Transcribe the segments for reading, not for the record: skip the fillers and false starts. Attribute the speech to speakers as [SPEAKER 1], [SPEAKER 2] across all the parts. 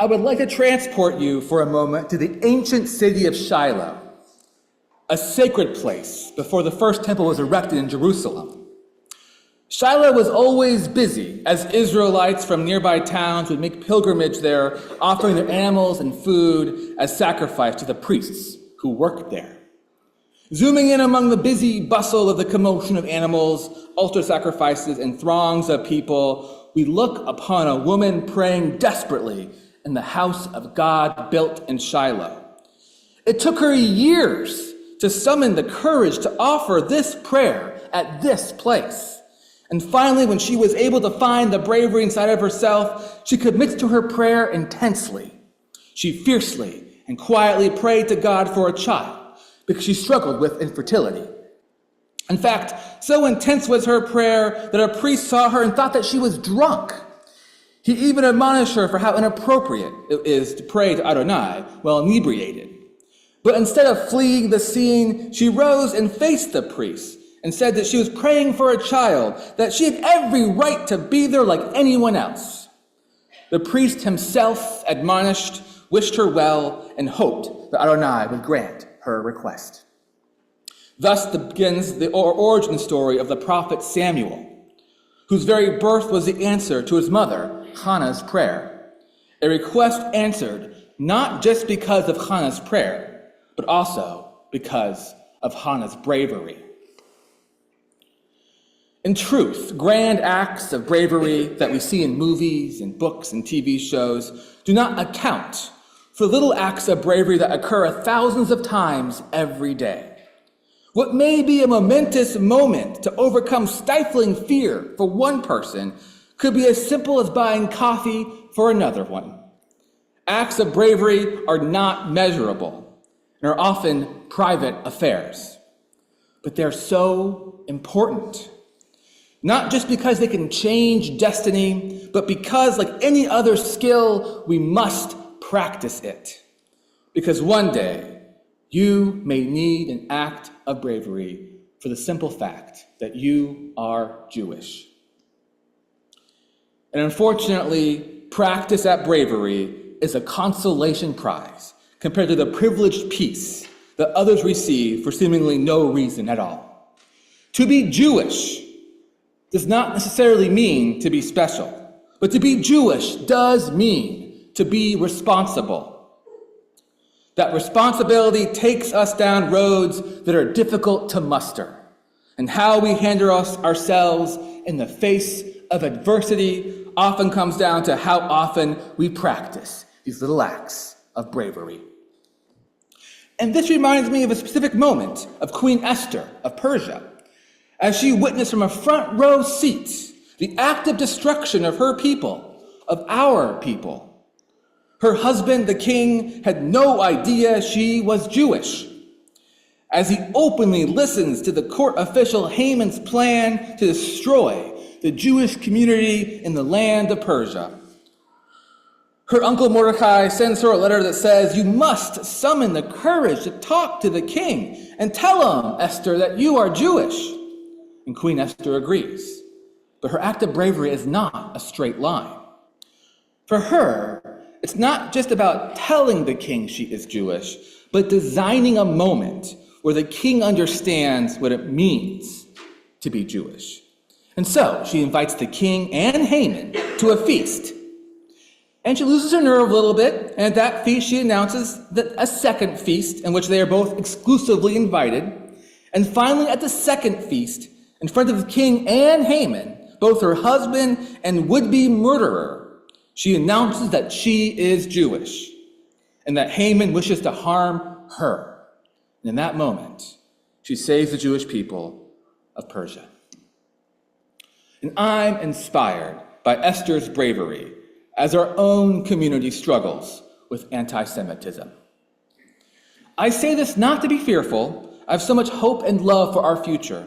[SPEAKER 1] I would like to transport you for a moment to the ancient city of Shiloh, a sacred place before the first temple was erected in Jerusalem. Shiloh was always busy as Israelites from nearby towns would make pilgrimage there, offering their animals and food as sacrifice to the priests who worked there. Zooming in among the busy bustle of the commotion of animals, altar sacrifices, and throngs of people, we look upon a woman praying desperately in the house of God built in Shiloh. It took her years to summon the courage to offer this prayer at this place. And finally, when she was able to find the bravery inside of herself, she commits to her prayer intensely. She fiercely and quietly prayed to God for a child because she struggled with infertility. In fact, so intense was her prayer that a priest saw her and thought that she was drunk. He even admonished her for how inappropriate it is to pray to Adonai while inebriated. But instead of fleeing the scene, she rose and faced the priest and said that she was praying for a child, that she had every right to be there like anyone else. The priest himself admonished, wished her well, and hoped that Adonai would grant her request. Thus begins the origin story of the prophet Samuel, whose very birth was the answer to his mother, Hannah's prayer, a request answered not just because of Hannah's prayer, but also because of Hannah's bravery. In truth, grand acts of bravery that we see in movies and books and TV shows do not account for little acts of bravery that occur thousands of times every day. What may be a momentous moment to overcome stifling fear for one person could be as simple as buying coffee for another one. Acts of bravery are not measurable and are often private affairs, but they're so important. Not just because they can change destiny, but because, like any other skill, we must practice it. Because one day, you may need an act of bravery for the simple fact that you are Jewish. And unfortunately, practice at bravery is a consolation prize compared to the privileged peace that others receive for seemingly no reason at all. To be Jewish does not necessarily mean to be special, but to be Jewish does mean to be responsible. That responsibility takes us down roads that are difficult to muster, and how we handle ourselves in the face of adversity often comes down to how often we practice these little acts of bravery. And this reminds me of a specific moment of Queen Esther of Persia, as she witnessed from a front row seat the active destruction of her people, of our people. Her husband, the king, had no idea she was Jewish. As he openly listens to the court official Haman's plan to destroy the Jewish community in the land of Persia, her uncle Mordecai sends her a letter that says, "You must summon the courage to talk to the king and tell him, Esther, that you are Jewish." And Queen Esther agrees. But her act of bravery is not a straight line. For her, it's not just about telling the king she is Jewish, but designing a moment where the king understands what it means to be Jewish. And so she invites the king and Haman to a feast. And she loses her nerve a little bit, and at that feast she announces that a second feast in which they are both exclusively invited. And finally, at the second feast, in front of the king and Haman, both her husband and would-be murderer, she announces that she is Jewish and that Haman wishes to harm her. And in that moment, she saves the Jewish people of Persia. And I'm inspired by Esther's bravery as our own community struggles with anti-Semitism. I say this not to be fearful. I have so much hope and love for our future.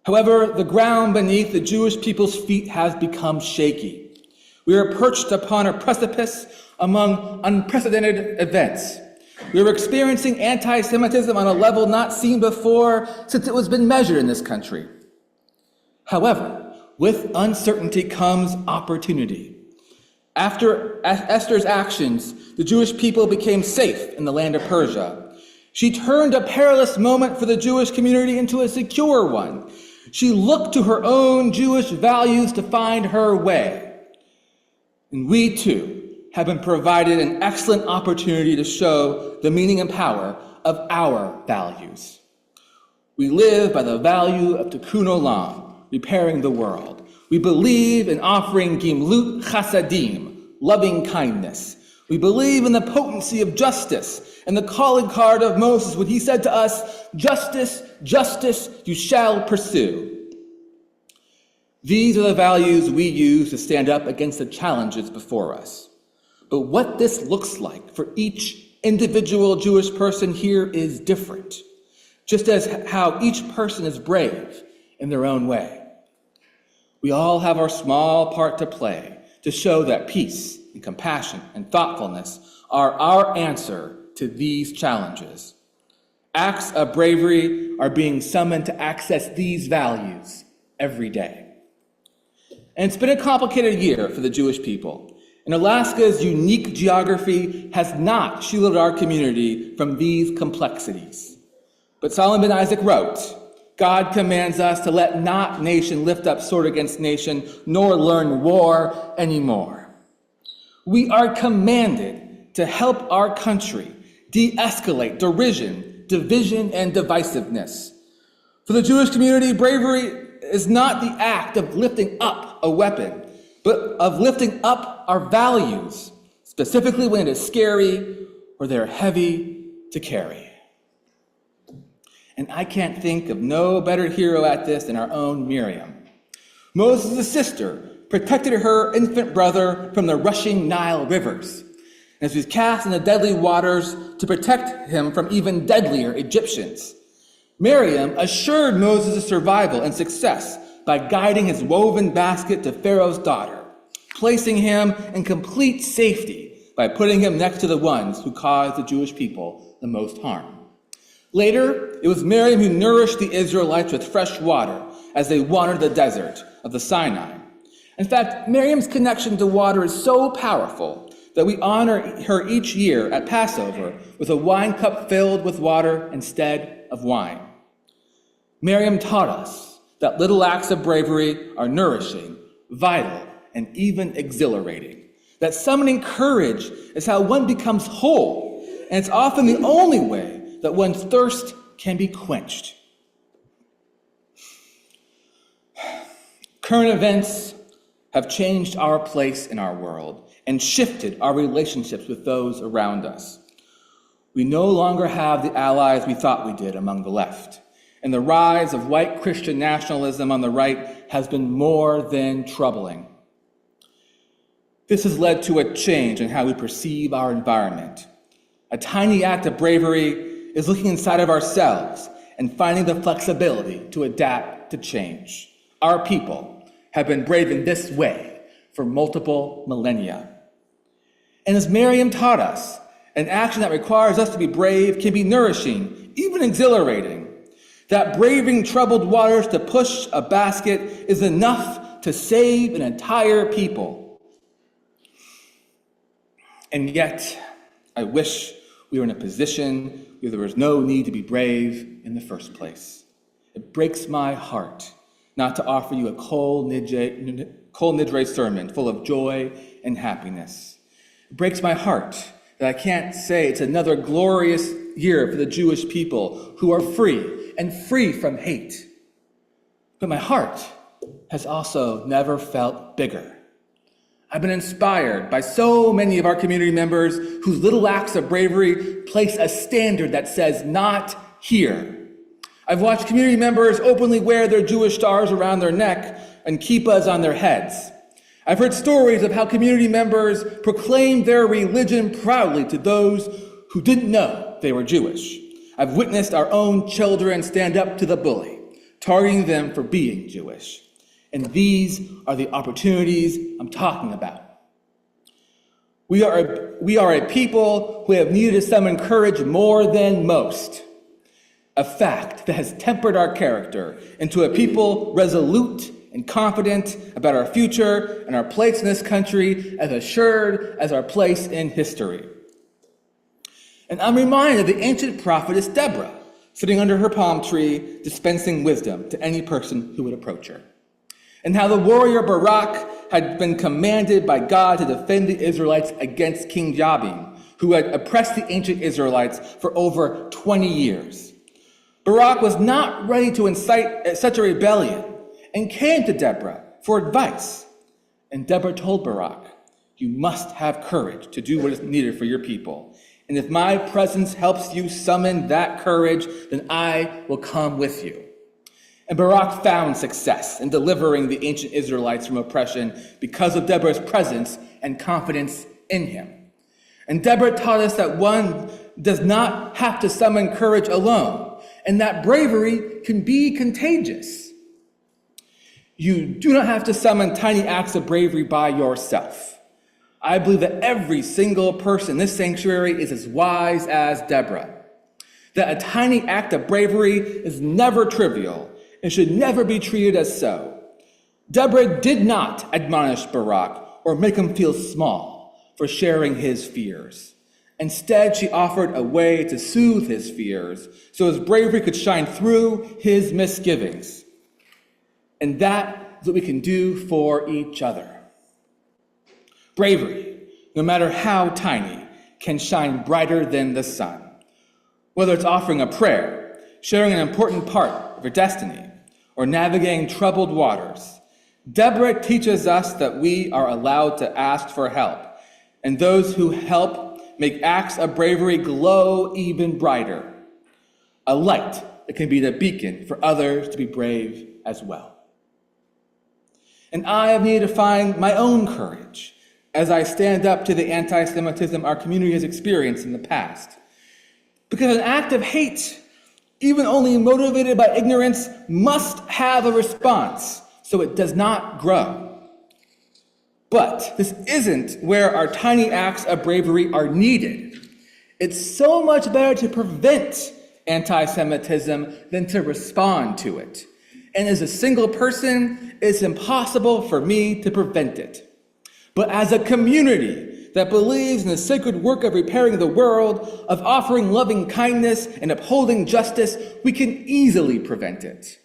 [SPEAKER 1] However, the ground beneath the Jewish people's feet has become shaky. We are perched upon a precipice among unprecedented events. We are experiencing anti-Semitism on a level not seen before since it was been measured in this country. However, with uncertainty comes opportunity. After Esther's actions, the Jewish people became safe in the land of Persia. She turned a perilous moment for the Jewish community into a secure one. She looked to her own Jewish values to find her way. And we too have been provided an excellent opportunity to show the meaning and power of our values. We live by the value of tikkun olam, repairing the world. We believe in offering gimlut chasadim, loving kindness. We believe in the potency of justice and the calling card of Moses when he said to us, "Justice, justice, you shall pursue." These are the values we use to stand up against the challenges before us. But what this looks like for each individual Jewish person here is different, just as how each person is brave in their own way. We all have our small part to play to show that peace and compassion and thoughtfulness are our answer to these challenges. Acts of bravery are being summoned to access these values every day. And it's been a complicated year for the Jewish people. And Alaska's unique geography has not shielded our community from these complexities. But Solomon Isaac wrote, "God commands us to let not nation lift up sword against nation, nor learn war anymore." We are commanded to help our country de-escalate derision, division, and divisiveness. For the Jewish community, bravery is not the act of lifting up a weapon, but of lifting up our values, specifically when it is scary or they're heavy to carry. And I can't think of no better hero at this than our own Miriam. Moses' sister protected her infant brother from the rushing Nile rivers, as he was cast in the deadly waters to protect him from even deadlier Egyptians. Miriam assured Moses' survival and success by guiding his woven basket to Pharaoh's daughter, placing him in complete safety by putting him next to the ones who caused the Jewish people the most harm. Later, it was Miriam who nourished the Israelites with fresh water as they wandered the desert of the Sinai. In fact, Miriam's connection to water is so powerful that we honor her each year at Passover with a wine cup filled with water instead of wine. Miriam taught us that little acts of bravery are nourishing, vital, and even exhilarating. That summoning courage is how one becomes whole, and it's often the only way that one's thirst can be quenched. Current events have changed our place in our world and shifted our relationships with those around us. We no longer have the allies we thought we did among the left, and the rise of white Christian nationalism on the right has been more than troubling. This has led to a change in how we perceive our environment. A tiny act of bravery is looking inside of ourselves and finding the flexibility to adapt to change. Our people have been brave in this way for multiple millennia. And as Miriam taught us, an action that requires us to be brave can be nourishing, even exhilarating. That braving troubled waters to push a basket is enough to save an entire people. And yet, I wish we were in a position where there was no need to be brave in the first place. It breaks my heart not to offer you a Kol Nidre sermon full of joy and happiness. It breaks my heart that I can't say it's another glorious year for the Jewish people who are free and free from hate. But my heart has also never felt bigger. I've been inspired by so many of our community members whose little acts of bravery place a standard that says, "Not here." I've watched community members openly wear their Jewish stars around their neck and kippas on their heads. I've heard stories of how community members proclaimed their religion proudly to those who didn't know they were Jewish. I've witnessed our own children stand up to the bully, targeting them for being Jewish. And these are the opportunities I'm talking about. We are a people who have needed to summon courage more than most, a fact that has tempered our character into a people resolute and confident about our future and our place in this country, as assured as our place in history. And I'm reminded of the ancient prophetess Deborah, sitting under her palm tree, dispensing wisdom to any person who would approach her. And how the warrior Barak had been commanded by God to defend the Israelites against King Jabin, who had oppressed the ancient Israelites for over 20 years. Barak was not ready to incite such a rebellion and came to Deborah for advice. And Deborah told Barak, "You must have courage to do what is needed for your people. And if my presence helps you summon that courage, then I will come with you." And Barak found success in delivering the ancient Israelites from oppression because of Deborah's presence and confidence in him. And Deborah taught us that one does not have to summon courage alone, and that bravery can be contagious. You do not have to summon tiny acts of bravery by yourself. I believe that every single person in this sanctuary is as wise as Deborah, that a tiny act of bravery is never trivial and should never be treated as so. Deborah did not admonish Barak or make him feel small for sharing his fears. Instead, she offered a way to soothe his fears so his bravery could shine through his misgivings. And that is what we can do for each other. Bravery, no matter how tiny, can shine brighter than the sun. Whether it's offering a prayer, sharing an important part of your destiny, or navigating troubled waters, Deborah teaches us that we are allowed to ask for help, and those who help make acts of bravery glow even brighter. A light that can be the beacon for others to be brave as well. And I have needed to find my own courage as I stand up to the anti-Semitism our community has experienced in the past. Because an act of hate, even only motivated by ignorance, must have a response so it does not grow. But this isn't where our tiny acts of bravery are needed. It's so much better to prevent anti-Semitism than to respond to it. And as a single person, it's impossible for me to prevent it. But as a community that believes in the sacred work of repairing the world, of offering loving kindness and upholding justice, we can easily prevent it.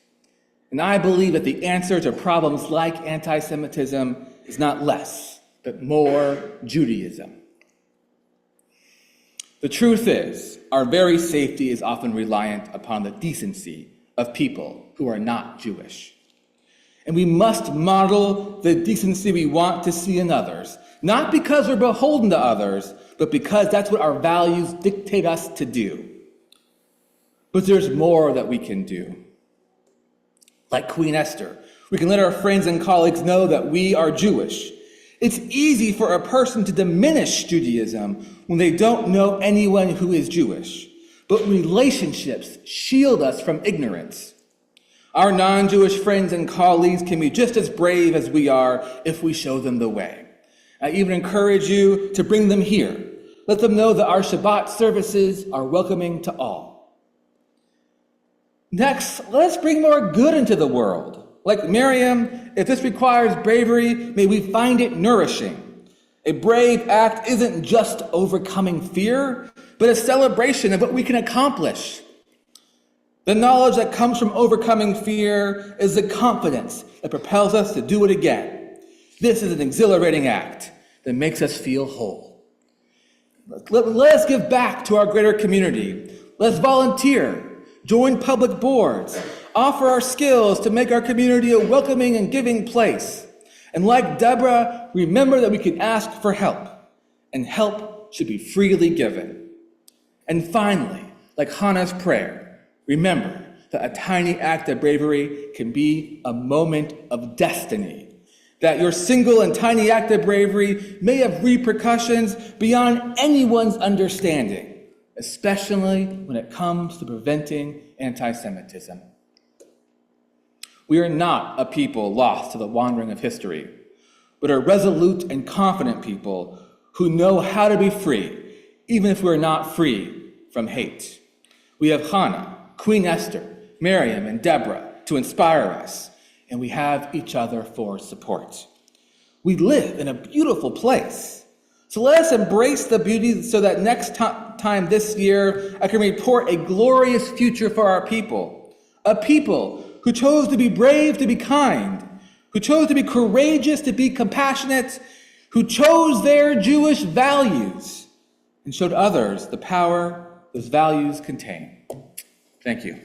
[SPEAKER 1] And I believe that the answer to problems like anti-Semitism is not less, but more Judaism. The truth is, our very safety is often reliant upon the decency of people who are not Jewish. And we must model the decency we want to see in others, not because we're beholden to others, but because that's what our values dictate us to do. But there's more that we can do. Like Queen Esther, we can let our friends and colleagues know that we are Jewish. It's easy for a person to diminish Judaism when they don't know anyone who is Jewish, but relationships shield us from ignorance. Our non-Jewish friends and colleagues can be just as brave as we are if we show them the way. I even encourage you to bring them here. Let them know that our Shabbat services are welcoming to all. Next, let us bring more good into the world. Like Miriam, if this requires bravery, may we find it nourishing. A brave act isn't just overcoming fear, but a celebration of what we can accomplish. The knowledge that comes from overcoming fear is the confidence that propels us to do it again. This is an exhilarating act that makes us feel whole. Let us give back to our greater community. Let's volunteer, join public boards, offer our skills to make our community a welcoming and giving place. And like Deborah, remember that we can ask for help, and help should be freely given. And finally, like Hannah's prayer, remember that a tiny act of bravery can be a moment of destiny. That your single and tiny act of bravery may have repercussions beyond anyone's understanding, especially when it comes to preventing anti-Semitism. We are not a people lost to the wandering of history, but a resolute and confident people who know how to be free, even if we're not free from hate. We have Hannah, Queen Esther, Miriam, and Deborah to inspire us, and we have each other for support. We live in a beautiful place. So let us embrace the beauty so that next time this year, I can report a glorious future for our people. A people who chose to be brave, to be kind, who chose to be courageous, to be compassionate, who chose their Jewish values and showed others the power those values contain. Thank you.